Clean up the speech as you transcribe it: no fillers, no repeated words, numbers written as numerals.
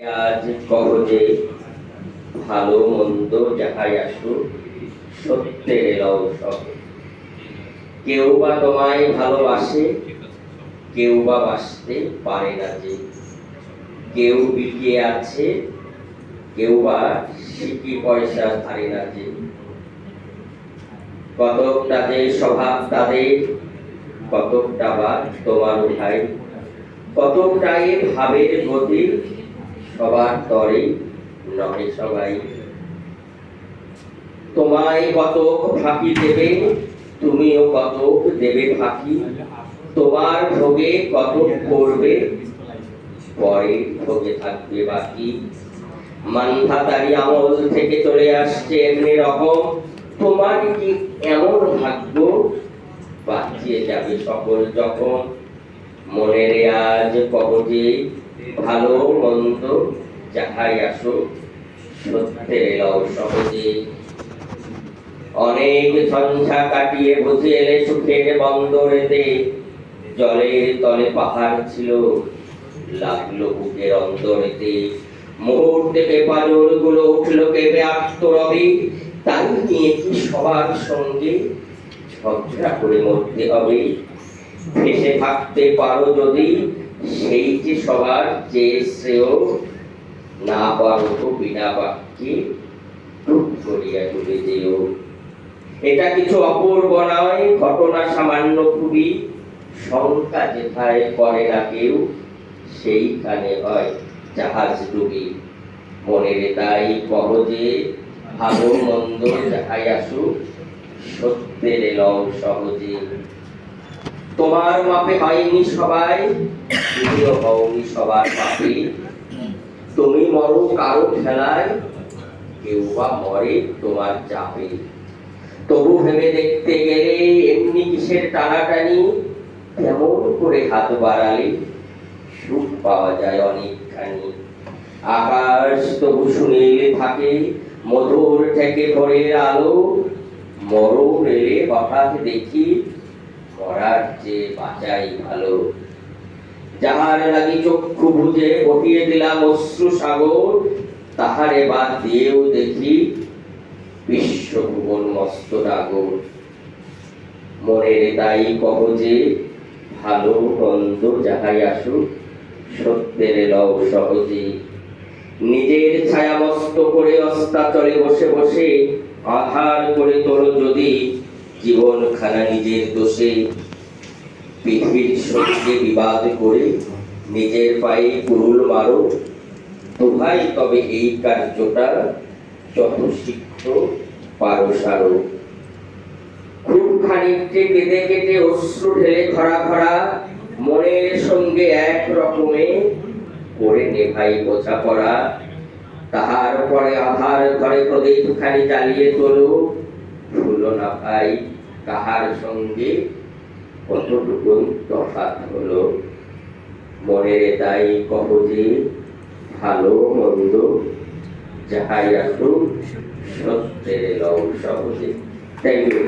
আজ কহো যে ভালো মন্দ যাহাই আসুক সত্যের এলাও সব। কেউ বা তোমায় ভালোবাসে, কেউ বা বাসতে পারে না যে। কেউ বিকিয়ে আছে, কেউ বা সিকি পয়সা ধারে না যে। কতকটা যে স্বভাব তাদের, কতকটা বা তোমার ভাই, কতকটাই ভাবের গতি, সবার তরে নহে সবাই। তোমায় কতক ফাঁকি দেবে, তুমিও কতক দেবে ফাঁকি। তোমার ভোগে কতক করবে, পরে ভোগে থাকবে বাকি। মান্ধাতারি আমল থেকে চলে আসছে এমনি রকম, তোমার কি এমন ভাগ্য, বাঁচিয়ে যাবে সকল যখন। মনের আজ কহো যে ভালো মন্দ যাহাই আসুক সত্যের এলাও সহজে। অনেক ঝঞ্ঝা কাটিয়ে বুঝে এলে সুখের বন্দরেতে। জলের তলে পাহাড় ছিল, লাগলো বুকের অন্তরেতে। মুহূর্তে পেপাজল গুলো উঠলো কেঁপে আত্মরবে। তাই নিয়ে কি সবার সঙ্গে ঝগড়া করে মরতে হবে? ভেসে থাকতে পারো যদি, সেই যে সবার চেয়ে শ্রেয়। না পারো তো বিনা বাক্যে টুক করিয়া ডুবে যেও। এটা কিছু অপূর্ব নয়, ঘটনা সামান্য খুবই। শঙ্কা যেথায় করে না কেউ, সেইখানে হয় জাহাজ ডুবি। মনের তাই কহো যে ভালো মন্দ যাহাই আসুক সত্যের এলাও সহজে। তোমার মাপে হয়নি সবাই, তুমিও হওনি সবার মাপে। তুমি মরো কারো খেলায়, কেউ বা মরে তোমার চাপে। তবু ভেবে দেখতে গেলে এমনি কিসের টানাটানি, কেমন করে হাত বাড়ালে সুখ পাওয়া যায় অনেকখানি। আকাশ তবু সুনীল থাকে, মধুর থেকে ভোরের আলো। মরণ এলে হঠাৎ দেখি, মরার চেয়ে বাঁচাই ভালো। যাহার লাগি চক্ষু বুঝে বহিয়ে দিলাম অশ্রু সাগর, তাহারে বাদ দিয়েও দেখি বিশ্বভুবন মস্ত নাগর। মনের তাই কহো যে ভালো মন্দ যাহাই আসুক সত্যের এলাও সহজে। নিজের ছায়া মস্ত করে অস্তাচলে বসে বসে আধার করে তোলো যদি জীবন খানা নিজের দোষে। পৃথিবীর সঙ্গে বিবাদ করে নিজের পায়ে কুরুল মারো, তোহাই তবে এই কার্যটা যত শীঘ্র পারো সারো। খুব খানিকটে কেটে কেটে অশ্রু ঢেলে খরা খরা, মনের সঙ্গে এক রকমে করে নেভাই বোঝাপড়া। তাহার পরে আধার ঘরে প্রদীপ খানি জ্বালিয়ে তোলো, ভুলো না ভাই কাহার সঙ্গে কতটুকু তফাৎ হলো। মনের তাই কহো যে ভালো মন্দ যাহাই আসুক সত্যের এলাও সহজে। Thank you.